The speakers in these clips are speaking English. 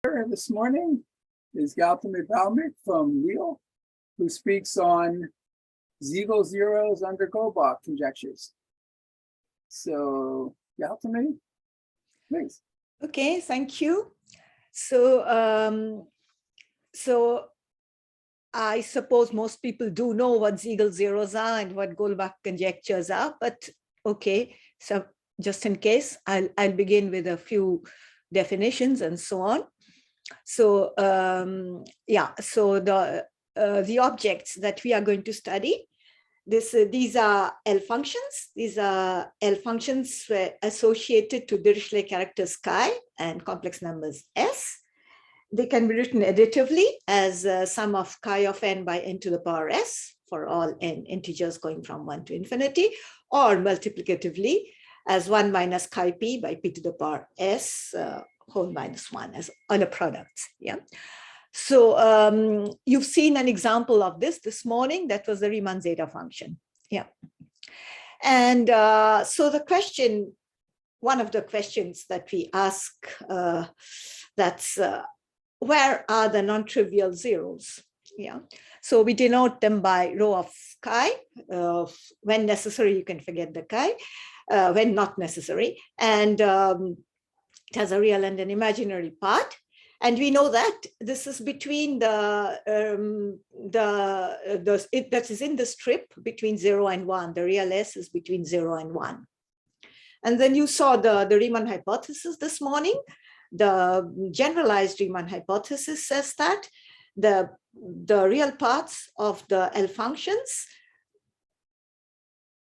This morning is Gautami Bhowmik from Siegel, who speaks on Siegel zeros under Goldbach conjectures. So, Gautami, please. Okay, thank you. So, I suppose most people do know what Siegel zeros are and what Goldbach conjectures are, but okay, so just in case, I'll begin with a few definitions and so on. So so the objects that we are going to study, these are L functions. These are L functions associated to Dirichlet characters chi and complex numbers S. They can be written additively as sum of chi of n by n to the power s for all n integers going from 1 to infinity, or multiplicatively as 1 minus chi p by p to the power s whole minus 1 as other products. Yeah. So you've seen an example of this morning. That was the Riemann zeta function. Yeah. And so the question, one of the questions that we ask, that's where are the non-trivial zeros? Yeah. So we denote them by rho of chi. When necessary, you can forget the chi. When not necessary. And it has a real and an imaginary part. And we know that this is between that is in the strip between 0 and 1. The real S is between 0 and 1. And then you saw the Riemann hypothesis this morning. The generalized Riemann hypothesis says that the real parts of the L functions,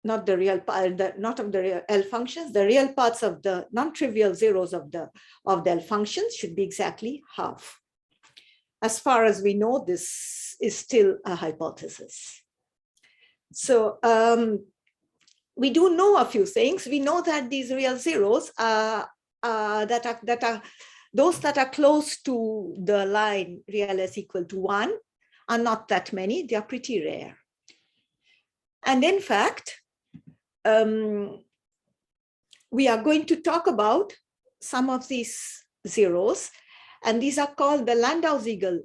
not the real part, not of the real L functions, the real parts of the non-trivial zeros of the L functions should be exactly half. As far as we know, this is still a hypothesis. So we do know a few things. We know that these real zeros are those that are close to the line real S equal to 1 are not that many. They are pretty rare. And in fact, we are going to talk about some of these zeros, and these are called the Landau-Siegel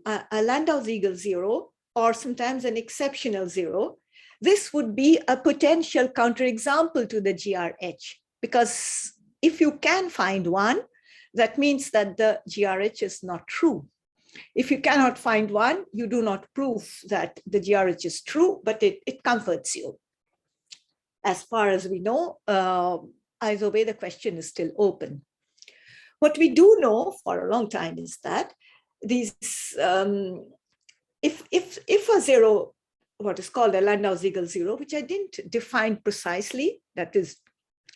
zero, or sometimes an exceptional zero. This would be a potential counterexample to the GRH, because if you can find one, that means that the GRH is not true. If you cannot find one, you do not prove that the GRH is true, but it comforts you. As far as we know, either way, the question is still open. What we do know for a long time is that these, if a zero, what is called a Landau-Siegel zero, which I didn't define precisely, that is,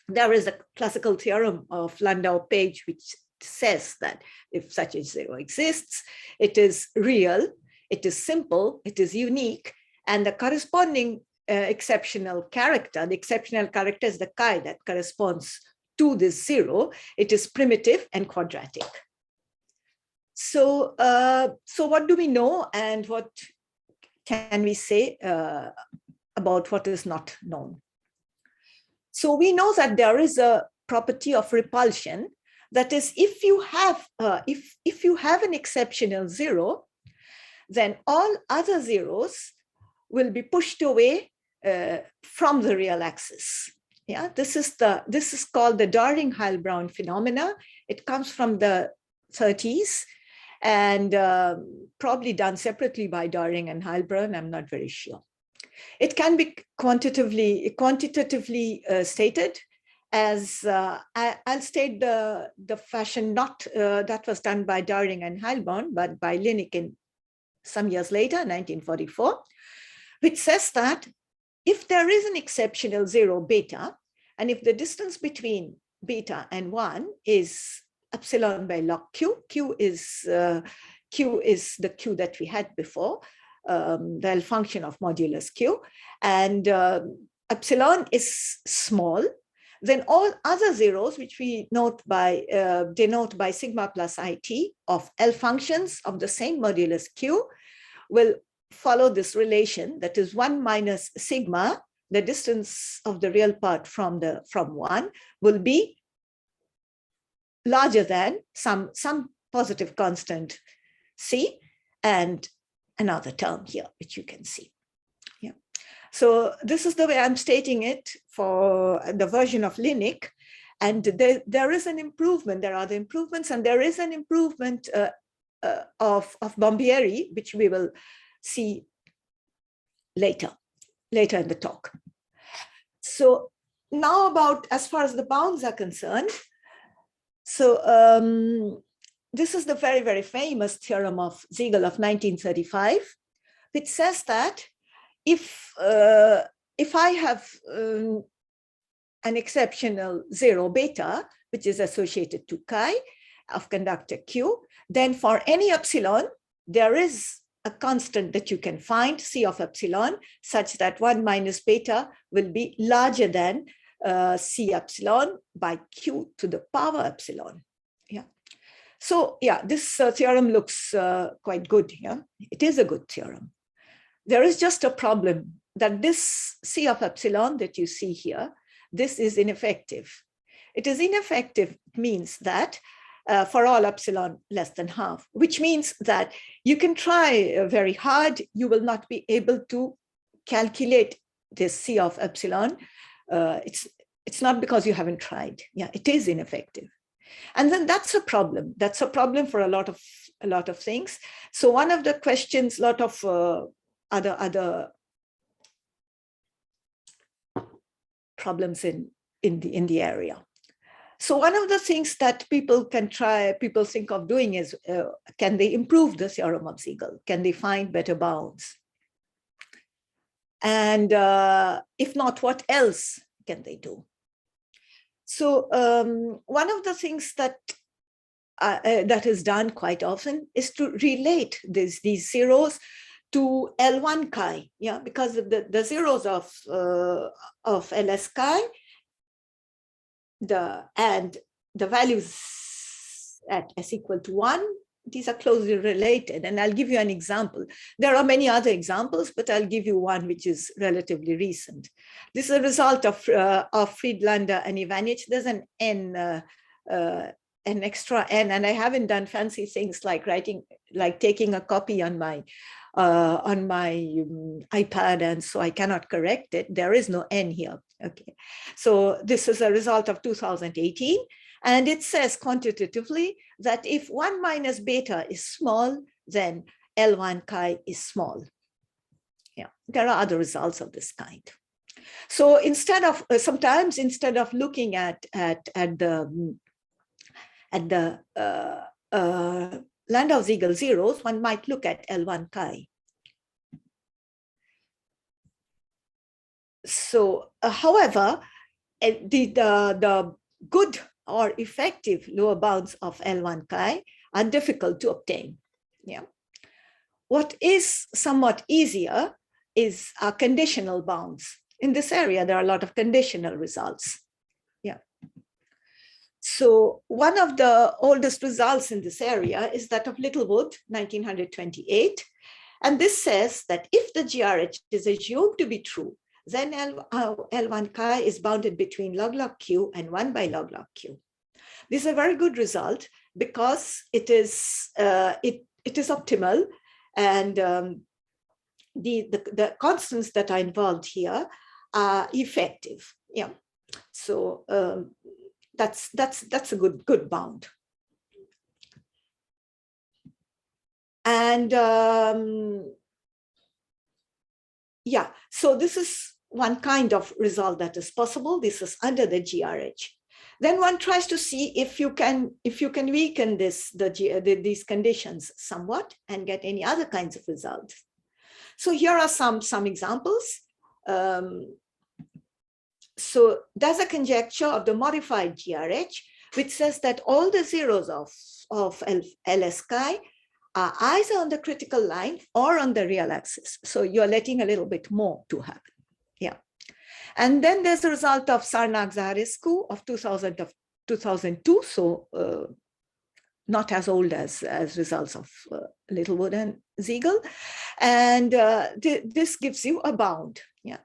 there is a classical theorem of Landau-Page which says that if such a zero exists, it is real, it is simple, it is unique, and the corresponding exceptional character, the exceptional character is the chi that corresponds to this zero. It is primitive and quadratic. So, so what do we know, and what can we say about what is not known? So we know that there is a property of repulsion. That is, if you have an exceptional zero, then all other zeros will be pushed away from the real axis. Yeah, this is called the Darring-Heilbronn phenomena. It comes from the 30s and probably done separately by Darring and Heilbronn. I'm not very sure. It can be quantitatively stated as I'll state the fashion not that was done by Darring and Heilbronn, but by Linnick in some years later, 1944, which says that if there is an exceptional zero beta, and if the distance between beta and 1 is epsilon by log q, q is the q that we had before, the L function of modulus q, and epsilon is small, then all other zeros, which we denote by sigma plus it of L functions of the same modulus q, will follow this relation, that is 1 minus sigma, the distance of the real part from 1, will be larger than some positive constant C, and another term here, which you can see. Yeah. So this is the way I'm stating it for the version of Linux. And there is an improvement. There are the improvements, and there is an improvement of Bombieri, which we will see later in the talk. So now about as far as the bounds are concerned. So this is the very, very famous theorem of Siegel of 1935, which says that if I have an exceptional 0 beta, which is associated to chi of conductor Q, then for any epsilon, there is a constant that you can find, C of epsilon, such that 1 minus beta will be larger than C epsilon by Q to the power epsilon. Yeah. So yeah, this theorem looks quite good. Yeah, it is a good theorem. There is just a problem that this C of epsilon that you see here, this is ineffective. It is ineffective means that for all epsilon less than half, which means that you can try very hard, you will not be able to calculate this C of epsilon. It's not because you haven't tried. Yeah, it is ineffective. And then that's a problem. That's a problem for a lot of things. So one of the questions, a lot of other problems in the area. So one of the things that people think of doing is, can they improve the theorem of Siegel? Can they find better bounds? And if not, what else can they do? So one of the things that is done quite often is to relate these zeros to L1 chi, yeah, because the zeros of LS chi, and the values at S equal to 1, these are closely related. And I'll give you an example. There are many other examples, but I'll give you one which is relatively recent. This is a result of Friedlander and Ivanich. There's an N, an extra N, and I haven't done fancy things like taking a copy on my iPad, and so I cannot correct it. There is no N here. Okay, so this is a result of 2018, and it says quantitatively that if 1 minus beta is small, then L1 chi is small. Yeah, there are other results of this kind. So instead of sometimes instead of looking at the Landau-Siegel zeros, one might look at L1 chi. So, however, the good or effective lower bounds of L1 chi are difficult to obtain. Yeah. What is somewhat easier is conditional bounds. In this area, there are a lot of conditional results. Yeah. So one of the oldest results in this area is that of Littlewood, 1928. And this says that if the GRH is assumed to be true, then L1 chi is bounded between log Q and 1 by log Q. This is a very good result because it is optimal, and the constants that are involved here are effective. Yeah, so that's a good bound. And yeah, so this is one kind of result that is possible. This is under the GRH. Then one tries to see if you can weaken these conditions somewhat and get any other kinds of results. So here are some examples. So there's a conjecture of the modified GRH, which says that all the zeros of LS chi are either on the critical line or on the real axis. So you're letting a little bit more to happen. Yeah. And then there's the result of Sarnag-Zaharescu of 2002. So not as old as results of Littlewood and Siegel. And this gives you a bound. Yeah.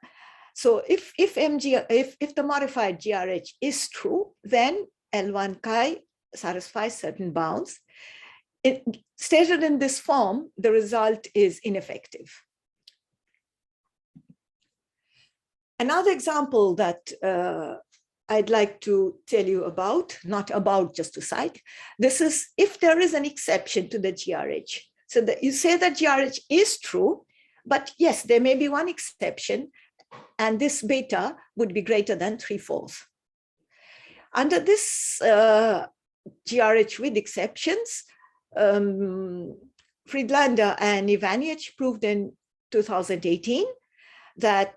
So if the modified GRH is true, then L1 chi satisfies certain bounds. stated in this form, the result is ineffective. Another example that I'd like to tell you about, not about, just to cite, this is if there is an exception to the GRH. So that you say that GRH is true, but yes, there may be one exception, and this beta would be greater than 3/4. Under this GRH with exceptions, Friedlander and Ivanic proved in 2018 that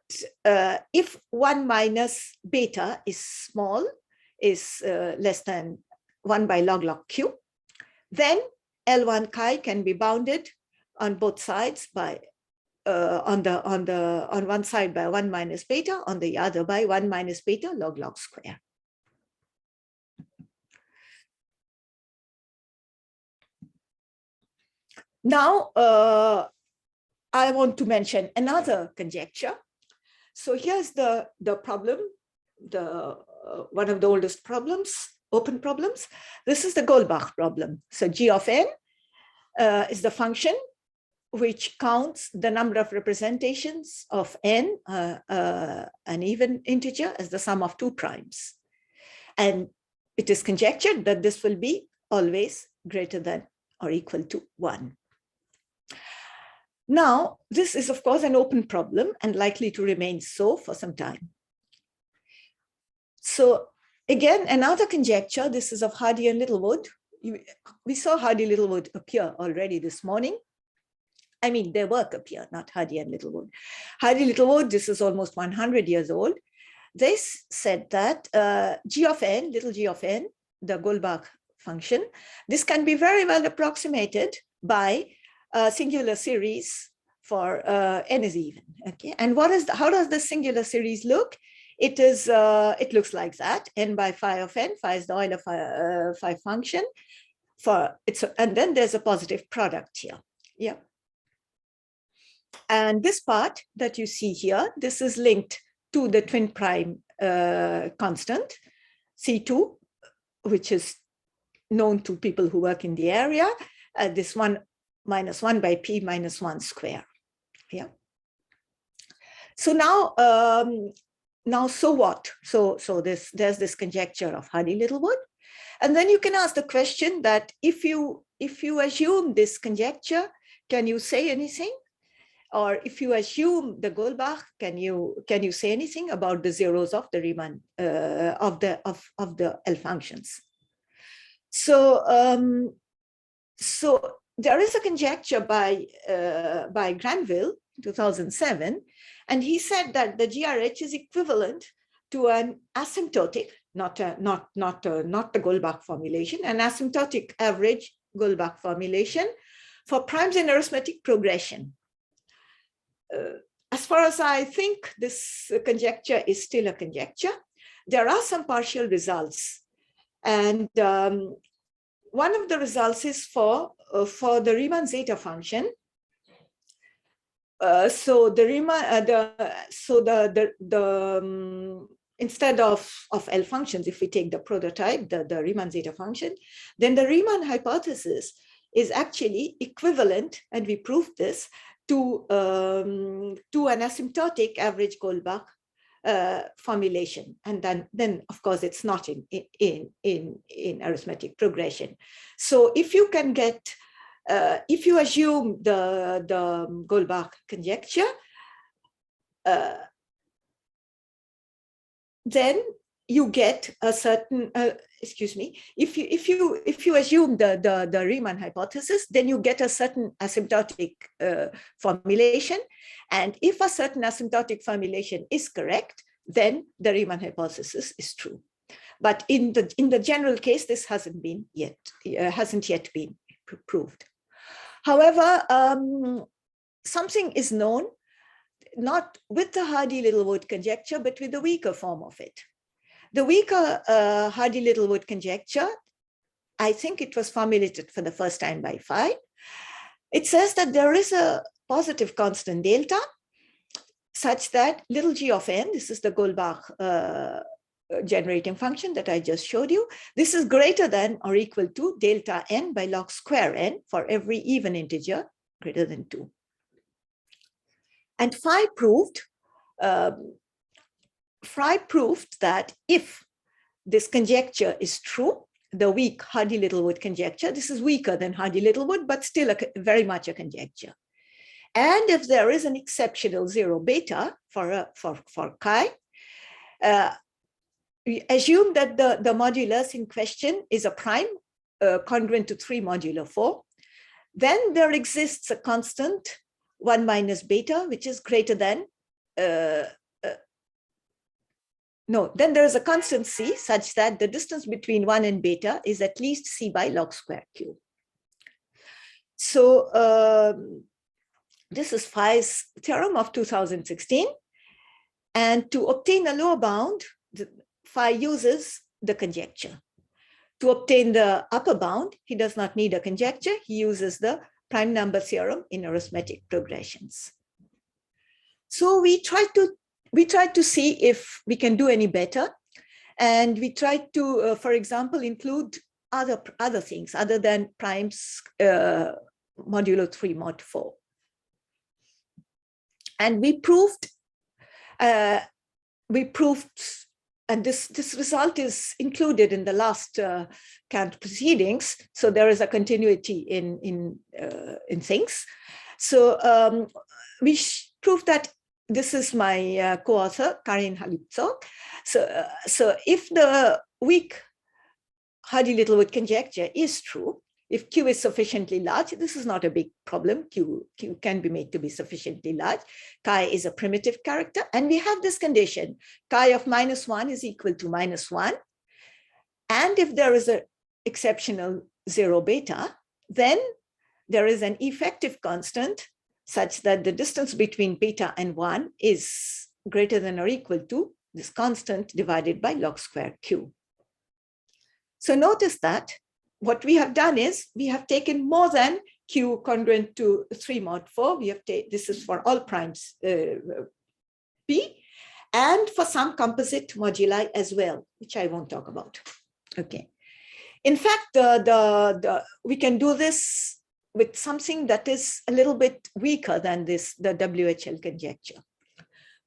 if 1 minus beta is small, is less than 1 by log q, then L1 chi can be bounded on both sides by on one side by 1 minus beta, on the other by 1 minus beta log square. Now, I want to mention another conjecture. So here's the problem, one of the oldest problems, open problems. This is the Goldbach problem. So G of n is the function which counts the number of representations of n, an even integer, as the sum of 2 primes. And it is conjectured that this will be always greater than or equal to 1. Now, this is, of course, an open problem and likely to remain so for some time. So again, another conjecture, this is of Hardy and Littlewood. We saw Hardy Littlewood appear already this morning. I mean, their work appear, not Hardy and Littlewood. Hardy Littlewood, this is almost 100 years old. They said that G of n, little g of n, the Goldbach function, this can be very well approximated by a singular series for n is even. Okay, and how does the singular series look? It is it looks like that. N by phi of n, phi is the Euler phi function. And then there's a positive product here. Yeah. And this part that you see here, this is linked to the twin prime constant C2, which is known to people who work in the area. This 1 minus 1 by p minus 1 square. Yeah. So now, so what? So there's this conjecture of Hardy Littlewood, and then you can ask the question that if you assume this conjecture, can you say anything? Or if you assume the Goldbach, can you say anything about the zeros of the Riemann of the L functions? So so there is a conjecture by Granville, 2007, and he said that the GRH is equivalent to an asymptotic, not the Goldbach formulation, an asymptotic average Goldbach formulation for primes in arithmetic progression. As far as I think, this conjecture is still a conjecture. There are some partial results, and one of the results is for the Riemann zeta function. So the Riemann, instead of L functions, if we take the prototype, the Riemann zeta function, then the Riemann hypothesis is actually equivalent, and we proved this, to an asymptotic average Goldbach formulation, and then of course it's not in arithmetic progression. So if you can get, if you assume the Goldbach conjecture, then you get a certain if you assume the Riemann hypothesis, then you get a certain asymptotic formulation, and if a certain asymptotic formulation is correct, then the Riemann hypothesis is true. But in the general case, this hasn't yet been proved. However, something is known, not with the Hardy-Littlewood conjecture, but with the weaker form of it. The weaker Hardy-Littlewood conjecture, I think it was formulated for the first time by Phi. It says that there is a positive constant delta such that little g of n, this is the Goldbach generating function that I just showed you. This is greater than or equal to delta n by log square n for every even integer greater than 2. And Phi proved that if this conjecture is true, the weak Hardy-Littlewood conjecture, this is weaker than Hardy-Littlewood, but still very much a conjecture. And if there is an exceptional 0 beta for chi, we assume that the modulus in question is a prime congruent to 3 modulo 4. Then there exists a constant 1 minus beta, which is greater than, then there is a constant c such that the distance between 1 and beta is at least c by log square q. So this is Phi's theorem of 2016. And to obtain a lower bound, Phi uses the conjecture. To obtain the upper bound, he does not need a conjecture. He uses the prime number theorem in arithmetic progressions. So we tried to see if we can do any better. And we tried to, for example, include other things other than primes modulo 3 mod 4. And we proved, and this result is included in the last CANT proceedings. So there is a continuity in things. So we proved that. This is my co-author, Karin Halipzog. So if the weak Hardy-Littlewood conjecture is true, if Q is sufficiently large, this is not a big problem. Q can be made to be sufficiently large. Chi is a primitive character. And we have this condition, chi of -1 is equal to -1. And if there is an exceptional 0 beta, then there is an effective constant such that the distance between beta and 1 is greater than or equal to this constant divided by log square q. So notice that what we have done is we have taken more than q congruent to 3 mod 4. We have this is for all primes p, and for some composite moduli as well, which I won't talk about. Okay. In fact, we can do this with something that is a little bit weaker than the WHL conjecture.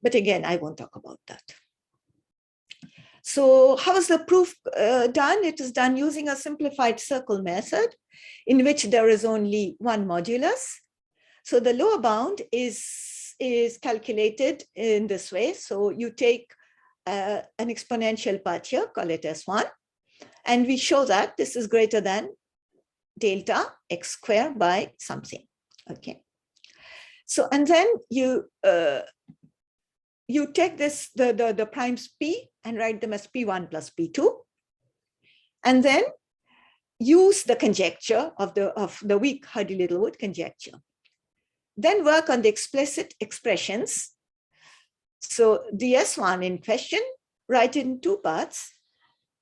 But again, I won't talk about that. So how is the proof done? It is done using a simplified circle method in which there is only one modulus. So the lower bound is calculated in this way. So you take an exponential part here, call it S1, and we show that this is greater than delta x squared by something. Okay. So, and then you take this, the primes p and write them as p1 plus p2, and then use the conjecture of the weak Hardy-Littlewood conjecture. Then work on the explicit expressions. So the S1 in question, write it in 2 parts.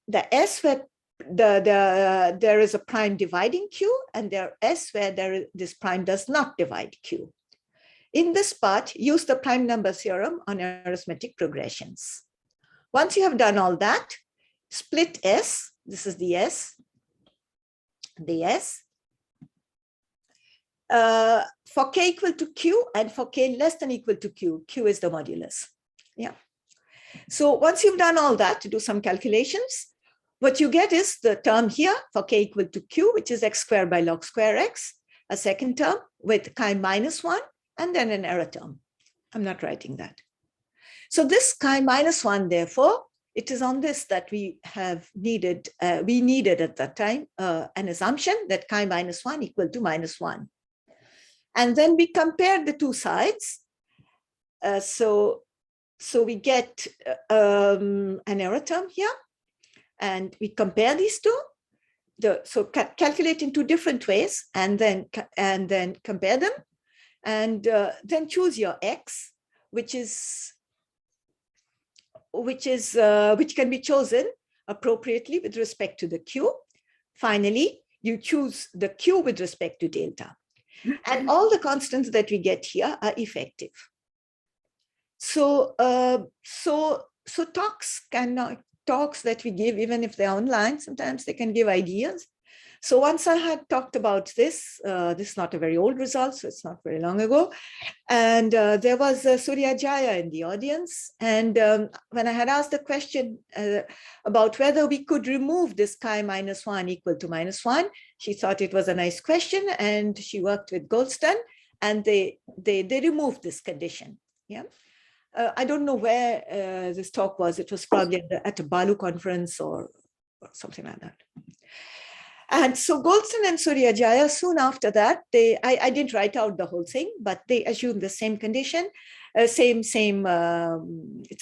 The S where there is a prime dividing Q, and there S where this prime does not divide Q. In this part, use the prime number theorem on arithmetic progressions. Once you have done all that, split S, this is the S, for k equal to q and for k less than equal to q, q is the modulus. Yeah. So once you've done all that, to do some calculations, what you get is the term here for k equal to q, which is x squared by log square x, a second term with chi -1, and then an error term. I'm not writing that. So this chi -1, therefore, it is on this that we have needed, we needed at that time an assumption that chi -1 equal to -1. And then we compared the two sides. So we get an error term here, and we compare these two. So calculate in 2 different ways, and then compare them, and then choose your x, which can be chosen appropriately with respect to the q. Finally, you choose the q with respect to delta. And all the constants that we get here are effective. So talks cannot, talks that we give, even if they're online, sometimes they can give ideas. So once I had talked about this, this is not a very old result, so it's not very long ago. And there was Surya Jaya in the audience. And when I had asked the question about whether we could remove this chi-1 equal to -1, she thought it was a nice question, and she worked with Goldstone, and they removed this condition. Yeah. I don't know where this talk was. It was probably at a Balu conference or something like that. And so Goldstone and Surya Jaya, soon after that, I didn't write out the whole thing, but they assumed the same condition, it's a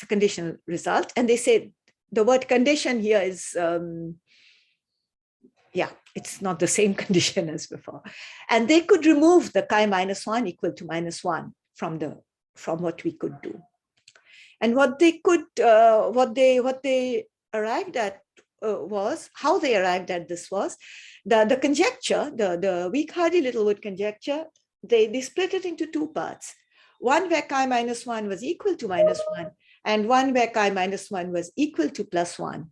conditional result. And they say the word condition here is, yeah, it's not the same condition as before. And they could remove the chi-1 equal to -1 from what we could do. And what they arrived at was, how they arrived at this was, the conjecture, the weak Hardy-Littlewood conjecture, they split it into two parts. One where chi-1 was equal to -1, and one where chi-1 was equal to +1.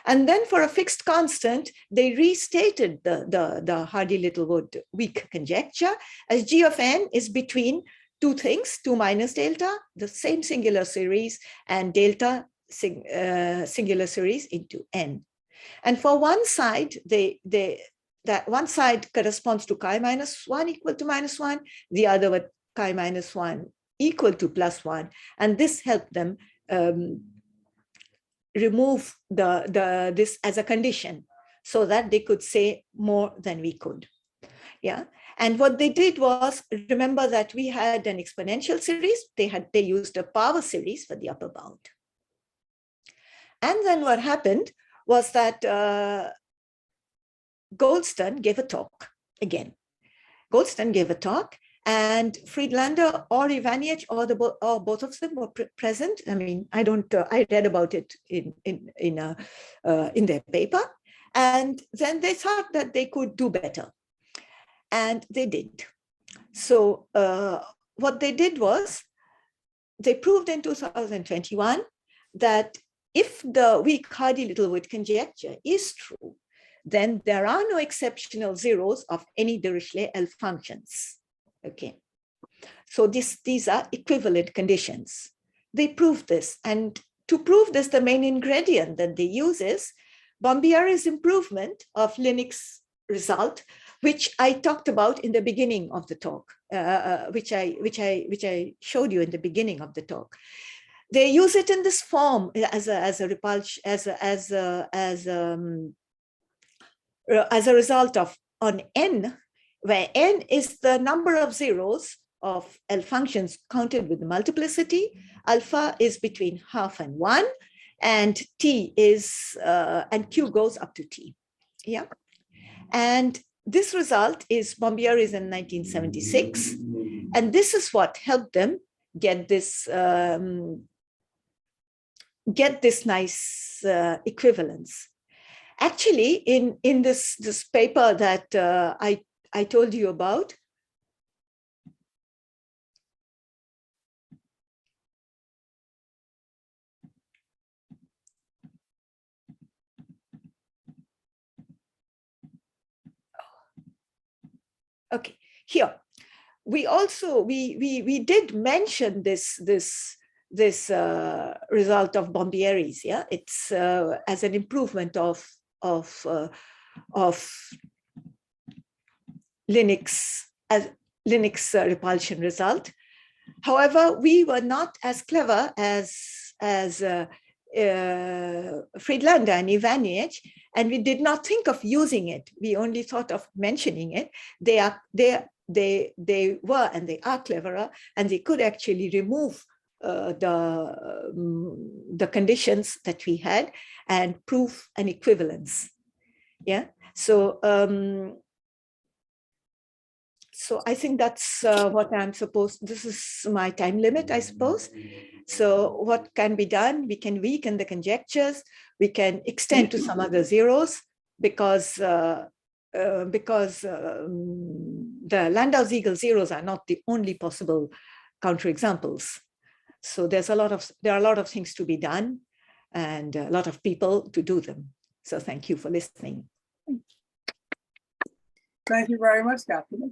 And then for a fixed constant, they restated the Hardy-Littlewood weak conjecture as G of n is between two things, 2 minus delta, the same singular series, and delta singular series into n. And for one side, that one side corresponds to chi-1 equal to -1, the other with chi-1 equal to +1. And this helped them remove this as a condition so that they could say more than we could. Yeah. And what they did was, remember that we had an exponential series. They used a power series for the upper bound. And then what happened was that Goldstone gave a talk again. Goldstone gave a talk, and Friedlander or Ivanich or both of them were present. I mean, I read about it in their paper, and then they thought that they could do better, and they did. So what they did was, they proved in 2021 that if the weak Hardy-Littlewood conjecture is true, then there are no exceptional zeros of any Dirichlet L functions. Okay, so these are equivalent conditions. They proved this, and to prove this, the main ingredient that they use is Bombieri's improvement of Linux result, which I talked about in the beginning of the talk, which I showed you in the beginning of the talk. They use it in this form as a result of on n, where n is the number of zeros of L functions counted with the multiplicity. Alpha is between half and 1, and t is and q goes up to t. Yeah, and this result is Bombieri's in 1976, and this is what helped them get this nice equivalence. Actually, in this paper that I told you about, okay, here we also we did mention this result of Bombieri's. Yeah, it's as an improvement of Linux repulsion result. However, we were not as clever as Friedlander and Ivanich, and we did not think of using it. We only thought of mentioning it. They were and they are cleverer, and they could actually remove the conditions that we had and prove an equivalence. Yeah, so so I think that's what I'm supposed. This is my time limit, I suppose. So what can be done? We can weaken the conjectures. We can extend to some other zeros, because the Landau-Siegel zeros are not the only possible counterexamples. So there are a lot of things to be done. and a lot of people to do them. So thank you for listening. Thank you very much, Gautami.